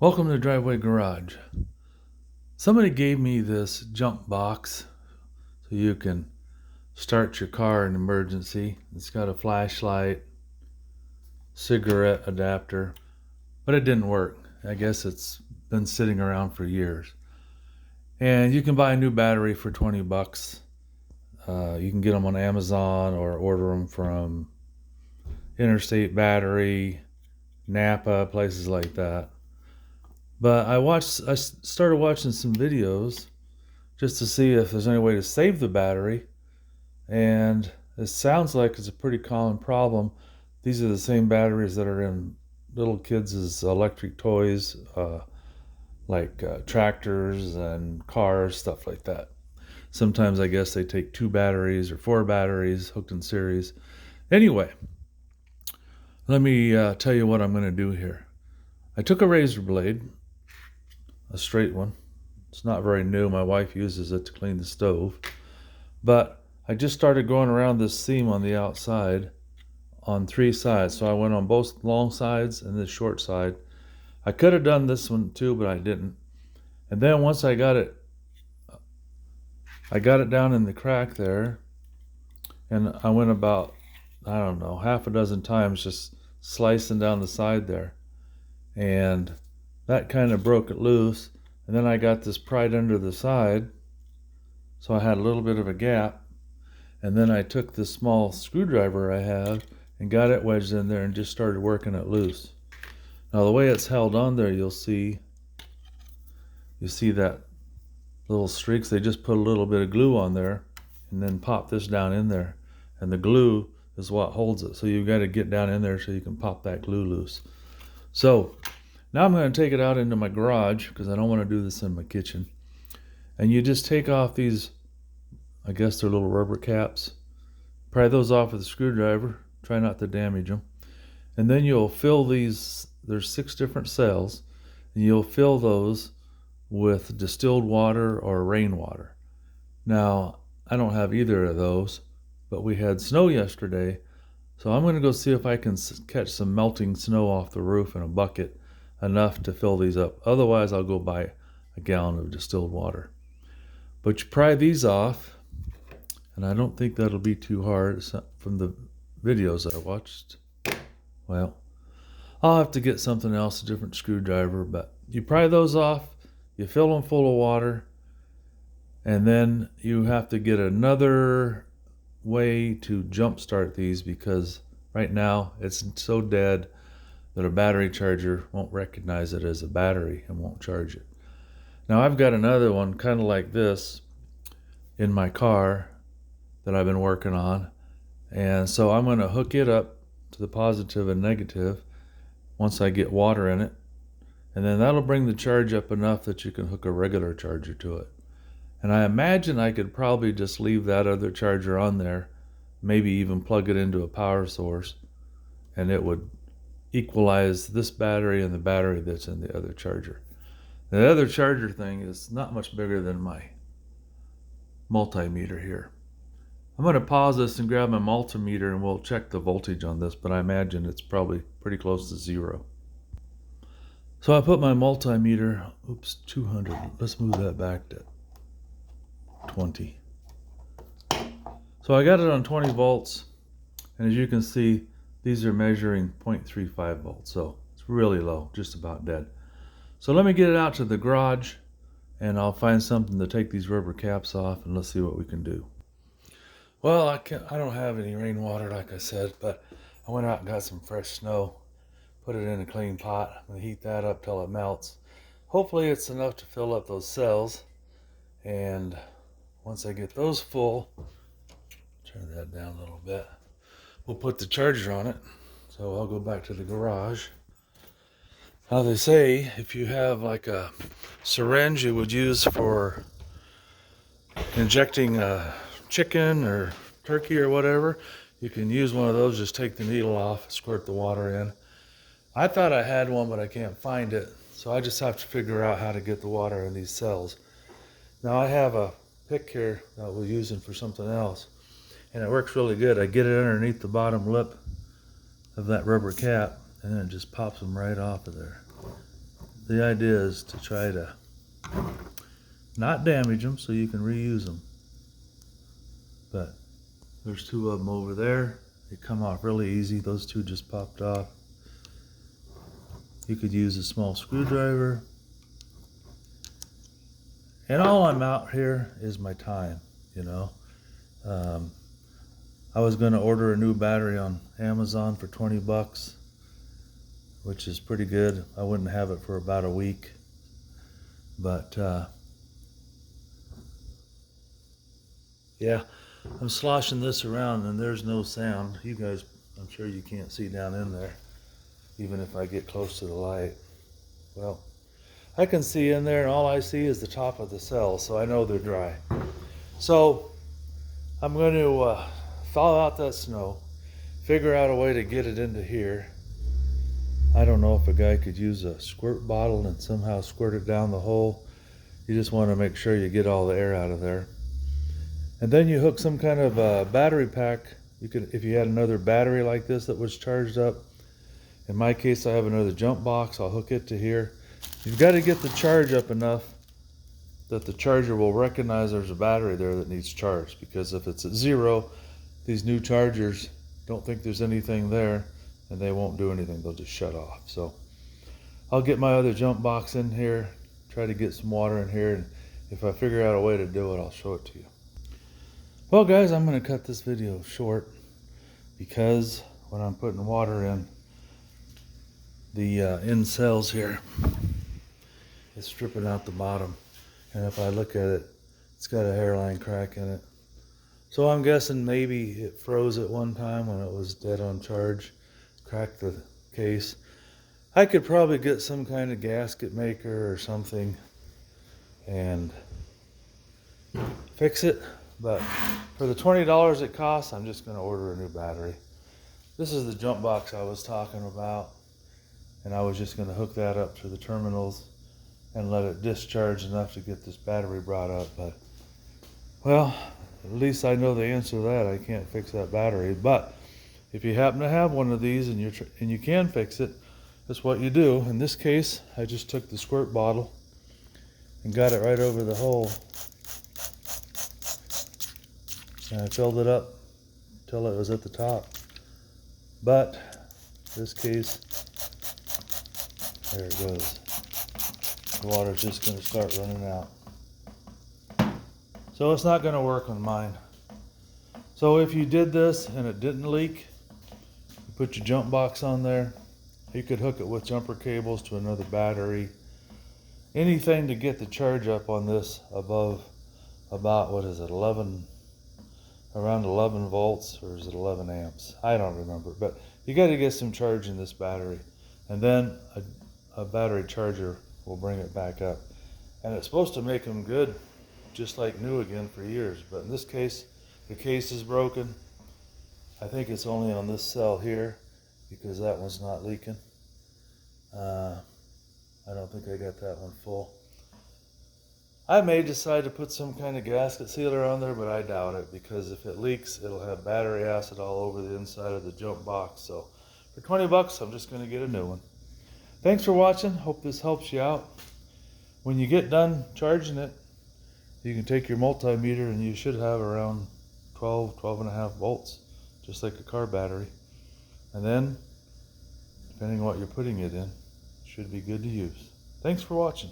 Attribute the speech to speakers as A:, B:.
A: Welcome to Driveway Garage. Somebody gave me this jump box so you can start your car in emergency. It's got a flashlight, cigarette adapter, but it didn't work. I guess it's been sitting around for years. And you can buy a new battery for 20 bucks. You can get them on Amazon or order them from Interstate Battery, Napa, places like that. But I started watching some videos just to see if there's any way to save the battery. And it sounds like it's a pretty common problem. These are the same batteries that are in little kids' electric toys, like tractors and cars, stuff like that. Sometimes I guess they take 2 batteries or 4 batteries hooked in series. Anyway, let me tell you what I'm going to do here. I took a razor blade, a straight one. It's not very new. My wife uses it to clean the stove. But I just started going around this seam on the outside on 3 sides. So I went on both long sides and this short side. I could have done this one too, but I didn't. And then once I got it down in the crack there, and I went about, I don't know, half a dozen times just slicing down the side there. And that kind of broke it loose. And then I got this pried under the side, so I had a little bit of a gap. And then I took this small screwdriver I have and got it wedged in there and just started working it loose. Now the way it's held on there, you see that little streaks. They just put a little bit of glue on there and then pop this down in there. And the glue is what holds it. So you've got to get down in there so you can pop that glue loose. So now I'm going to take it out into my garage because I don't want to do this in my kitchen. And you just take off these, I guess they're little rubber caps. Pry those off with a screwdriver. Try not to damage them. And then you'll fill these, there's 6 different cells, and you'll fill those with distilled water or rainwater. Now, I don't have either of those, but we had snow yesterday, so I'm going to go see if I can catch some melting snow off the roof in a bucket, enough to fill these up. Otherwise, I'll go buy a gallon of distilled water. But you pry these off, and I don't think that'll be too hard from the videos I watched. Well, I'll have to get something else, a different screwdriver, but you pry those off, you fill them full of water, and then you have to get another way to jumpstart these because right now it's so dead that a battery charger won't recognize it as a battery and won't charge it. Now I've got another one kind of like this in my car that I've been working on, and so I'm going to hook it up to the positive and negative once I get water in it, and then that'll bring the charge up enough that you can hook a regular charger to it. And I imagine I could probably just leave that other charger on there, maybe even plug it into a power source, and it would equalize this battery and the battery that's in the other charger. The other charger thing is not much bigger than my multimeter here. I'm going to pause this and grab my multimeter and we'll check the voltage on this, but I imagine it's probably pretty close to 0. So I put my multimeter, 200. Let's move that back to 20. So I got it on 20 volts, and as you can see, these are measuring 0.35 volts, so it's really low, just about dead. So let me get it out to the garage, and I'll find something to take these rubber caps off, and let's see what we can do. Well, I don't have any rainwater, like I said, but I went out and got some fresh snow, put it in a clean pot. I'm going to heat that up till it melts. Hopefully it's enough to fill up those cells, and once I get those full, turn that down a little bit, we'll put the charger on it. So I'll go back to the garage. Now they say if you have like a syringe you would use for injecting chicken or turkey or whatever, you can use one of those. Just take the needle off, squirt the water in. I thought I had one, but I can't find it. So I just have to figure out how to get the water in these cells. Now I have a pick here that we're using for something else, and it works really good. I get it underneath the bottom lip of that rubber cap, and then it just pops them right off of there. the idea is to try to not damage them so you can reuse them. But there's two of them over there. They come off really easy. Those two just popped off. You could use a small screwdriver. And all I'm out here is my time, you know. I was going to order a new battery on Amazon for 20 bucks, which is pretty good. I wouldn't have it for about a week. But yeah, I'm sloshing this around and there's no sound. You guys, I'm sure you can't see down in there, even if I get close to the light. Well, I can see in there and all I see is the top of the cells, so I know they're dry. So I'm going to thaw out that snow, figure out a way to get it into here. I don't know if a guy could use a squirt bottle and somehow squirt it down the hole. You just want to make sure you get all the air out of there. And then you hook some kind of battery pack. You could, if you had another battery like this that was charged up. In my case, I have another jump box. I'll hook it to here. You've got to get the charge up enough that the charger will recognize there's a battery there that needs charged. Because if it's at zero, these new chargers don't think there's anything there and they won't do anything. They'll just shut off. So I'll get my other jump box in here, try to get some water in here, and if I figure out a way to do it, I'll show it to you. Well guys, I'm going to cut this video short because when I'm putting water in, the end cells here, it's stripping out the bottom, and if I look at it, it's got a hairline crack in it. So I'm guessing maybe it froze at one time when it was dead on charge, cracked the case. I could probably get some kind of gasket maker or something and fix it, but for the $20 it costs, I'm just going to order a new battery. This is the jump box I was talking about, and I was just going to hook that up to the terminals and let it discharge enough to get this battery brought up. But well, at least I know the answer to that. I can't fix that battery, but if you happen to have one of these and you can fix it, that's what you do. In this case, I just took the squirt bottle and got it right over the hole, and I filled it up till it was at the top. But in this case, there it goes. The water's just going to start running out. So it's not going to work on mine. So if you did this and it didn't leak, you put your jump box on there. You could hook it with jumper cables to another battery. Anything to get the charge up on this above about, what is it, around 11 volts, or is it 11 amps? I don't remember, but you got to get some charge in this battery. And then a battery charger will bring it back up. And it's supposed to make them good, just like new again for years. But in this case, the case is broken. I think it's only on this cell here because that one's not leaking. I don't think I got that one full. I may decide to put some kind of gasket sealer on there, but I doubt it, because if it leaks, it'll have battery acid all over the inside of the jump box. So for 20 bucks, I'm just going to get a new one. Thanks for watching. Hope this helps you out. When you get done charging it, you can take your multimeter and you should have around 12.5 volts, just like a car battery. And then, depending on what you're putting it in, it should be good to use. Thanks for watching.